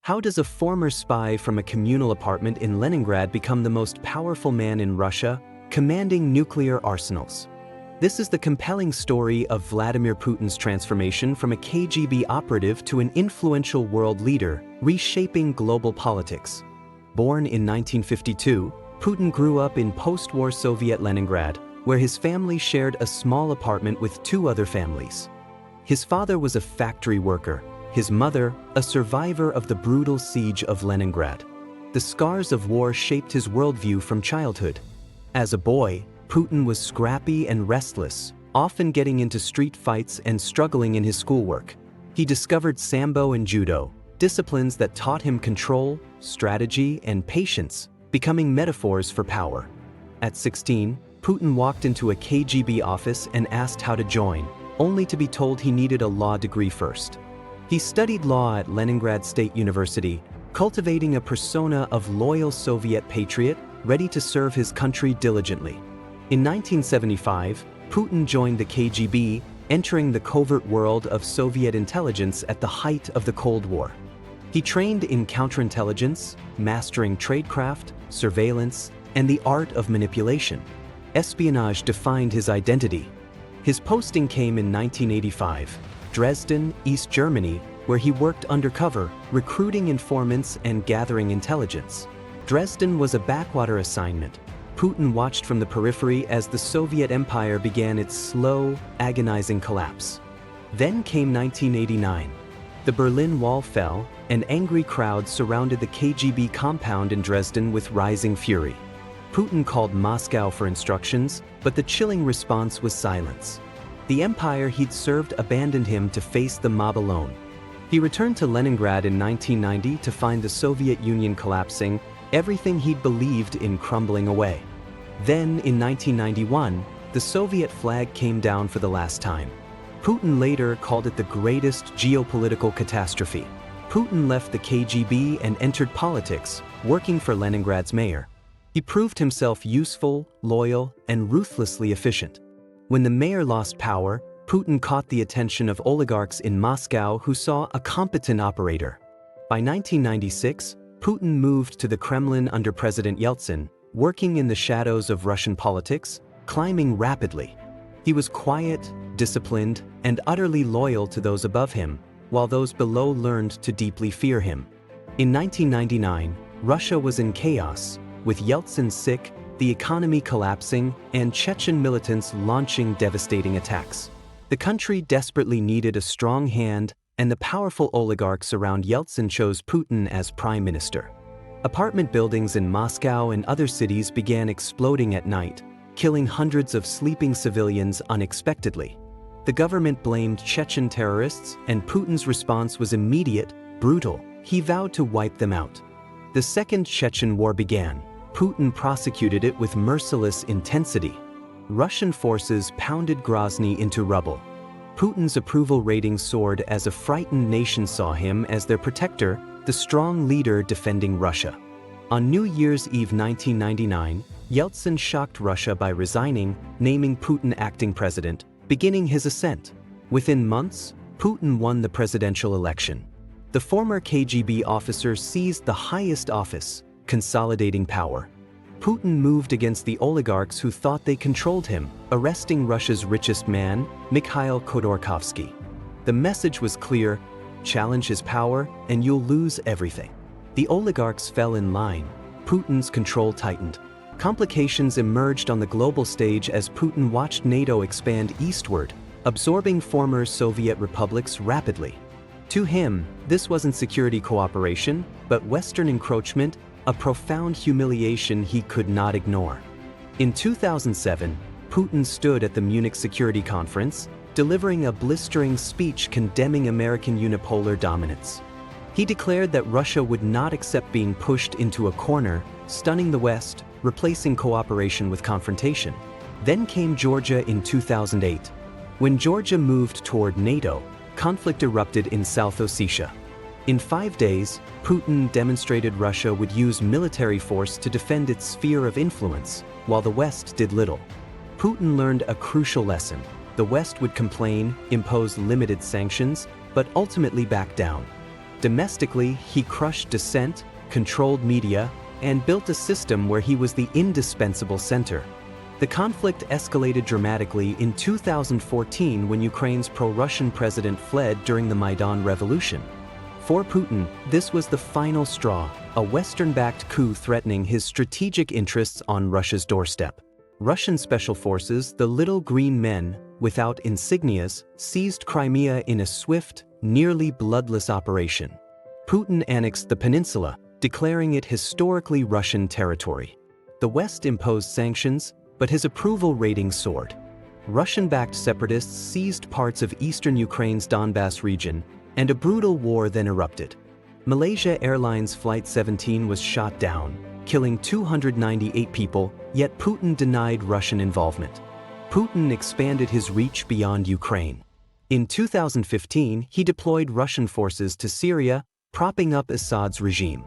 How does a former spy from a communal apartment in Leningrad become the most powerful man in Russia, commanding nuclear arsenals? This is the compelling story of Vladimir Putin's transformation from a KGB operative to an influential world leader, reshaping global politics. Born in 1952, Putin grew up in post-war Soviet Leningrad, where his family shared a small apartment with two other families. His father was a factory worker, his mother, a survivor of the brutal siege of Leningrad. The scars of war shaped his worldview from childhood. As a boy, Putin was scrappy and restless, often getting into street fights and struggling in his schoolwork. He discovered Sambo and Judo, disciplines that taught him control, strategy, and patience, becoming metaphors for power. At 16, Putin walked into a KGB office and asked how to join, only to be told he needed a law degree first. He studied law at Leningrad State University, cultivating a persona of loyal Soviet patriot ready to serve his country diligently. In 1975, Putin joined the KGB, entering the covert world of Soviet intelligence at the height of the Cold War. He trained in counterintelligence, mastering tradecraft, surveillance, and the art of manipulation. Espionage defined his identity. His posting came in 1985. Dresden, East Germany, where he worked undercover, recruiting informants and gathering intelligence. Dresden was a backwater assignment. Putin watched from the periphery as the Soviet Empire began its slow, agonizing collapse. Then came 1989. The Berlin Wall fell, and angry crowds surrounded the KGB compound in Dresden with rising fury. Putin called Moscow for instructions, but the chilling response was silence. The empire he'd served abandoned him to face the mob alone. He returned to Leningrad in 1990 to find the Soviet Union collapsing, everything he'd believed in crumbling away. Then, in 1991, the Soviet flag came down for the last time. Putin later called it the greatest geopolitical catastrophe. Putin left the KGB and entered politics, working for Leningrad's mayor. He proved himself useful, loyal, and ruthlessly efficient. When the mayor lost power, Putin caught the attention of oligarchs in Moscow who saw a competent operator. By 1996, Putin moved to the Kremlin under President Yeltsin, working in the shadows of Russian politics, climbing rapidly. He was quiet, disciplined, and utterly loyal to those above him, while those below learned to deeply fear him. In 1999, Russia was in chaos, with Yeltsin sick, the economy collapsing, and Chechen militants launching devastating attacks. The country desperately needed a strong hand, and the powerful oligarchs around Yeltsin chose Putin as prime minister. Apartment buildings in Moscow and other cities began exploding at night, killing hundreds of sleeping civilians unexpectedly. The government blamed Chechen terrorists, and Putin's response was immediate, brutal. He vowed to wipe them out. The Second Chechen War began. Putin prosecuted it with merciless intensity. Russian forces pounded Grozny into rubble. Putin's approval rating soared as a frightened nation saw him as their protector, the strong leader defending Russia. On New Year's Eve 1999, Yeltsin shocked Russia by resigning, naming Putin acting president, beginning his ascent. Within months, Putin won the presidential election. The former KGB officer seized the highest office, consolidating power. Putin moved against the oligarchs who thought they controlled him, arresting Russia's richest man, Mikhail Khodorkovsky. The message was clear: challenge his power and you'll lose everything. The oligarchs fell in line. Putin's control tightened. Complications emerged on the global stage as Putin watched NATO expand eastward, absorbing former Soviet republics rapidly. To him, this wasn't security cooperation, but Western encroachment, a profound humiliation he could not ignore. In 2007, Putin stood at the Munich Security Conference, delivering a blistering speech condemning American unipolar dominance. He declared that Russia would not accept being pushed into a corner, stunning the West, replacing cooperation with confrontation. Then came Georgia in 2008. When Georgia moved toward NATO, conflict erupted in South Ossetia. In 5 days, Putin demonstrated Russia would use military force to defend its sphere of influence, while the West did little. Putin learned a crucial lesson. The West would complain, impose limited sanctions, but ultimately back down. Domestically, he crushed dissent, controlled media, and built a system where he was the indispensable center. The conflict escalated dramatically in 2014 when Ukraine's pro-Russian president fled during the Maidan Revolution. For Putin, this was the final straw, a Western-backed coup threatening his strategic interests on Russia's doorstep. Russian special forces, the Little Green Men, without insignias, seized Crimea in a swift, nearly bloodless operation. Putin annexed the peninsula, declaring it historically Russian territory. The West imposed sanctions, but his approval rating soared. Russian-backed separatists seized parts of eastern Ukraine's Donbas region, and a brutal war then erupted. Malaysia Airlines Flight 17 was shot down, killing 298 people, yet Putin denied Russian involvement. Putin expanded his reach beyond Ukraine. In 2015, he deployed Russian forces to Syria, propping up Assad's regime.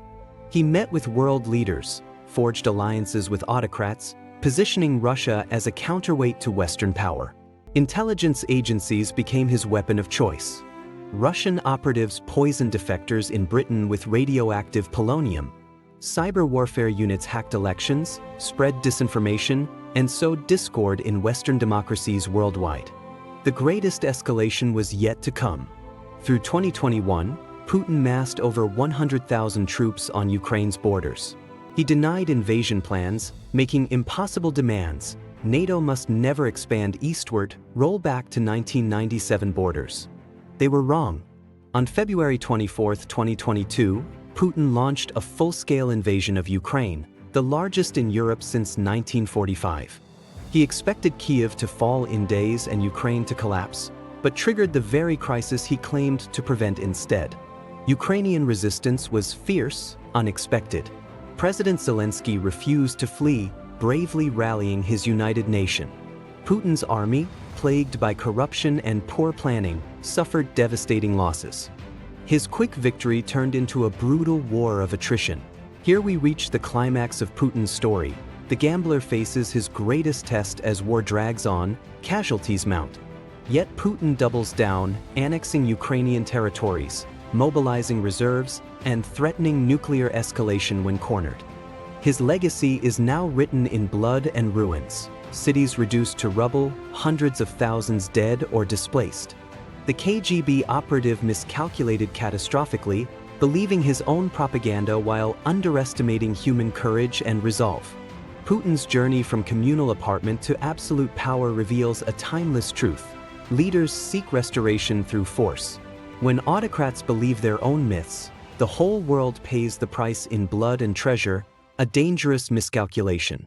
He met with world leaders, forged alliances with autocrats, positioning Russia as a counterweight to Western power. Intelligence agencies became his weapon of choice. Russian operatives poisoned defectors in Britain with radioactive polonium. Cyber warfare units hacked elections, spread disinformation, and sowed discord in Western democracies worldwide. The greatest escalation was yet to come. Through 2021, Putin massed over 100,000 troops on Ukraine's borders. He denied invasion plans, making impossible demands. NATO must never expand eastward, roll back to 1997 borders. They were wrong. On February 24, 2022, Putin launched a full-scale invasion of Ukraine, the largest in Europe since 1945. He expected Kyiv to fall in days and Ukraine to collapse, but triggered the very crisis he claimed to prevent instead. Ukrainian resistance was fierce, unexpected. President Zelensky refused to flee, bravely rallying his united nation. Putin's army, plagued by corruption and poor planning, suffered devastating losses. His quick victory turned into a brutal war of attrition. Here we reach the climax of Putin's story. The gambler faces his greatest test as war drags on, casualties mount. Yet Putin doubles down, annexing Ukrainian territories, mobilizing reserves, and threatening nuclear escalation when cornered. His legacy is now written in blood and ruins, cities reduced to rubble, hundreds of thousands dead or displaced. The KGB operative miscalculated catastrophically, believing his own propaganda while underestimating human courage and resolve. Putin's journey from communal apartment to absolute power reveals a timeless truth. Leaders seek restoration through force. When autocrats believe their own myths, the whole world pays the price in blood and treasure, a dangerous miscalculation.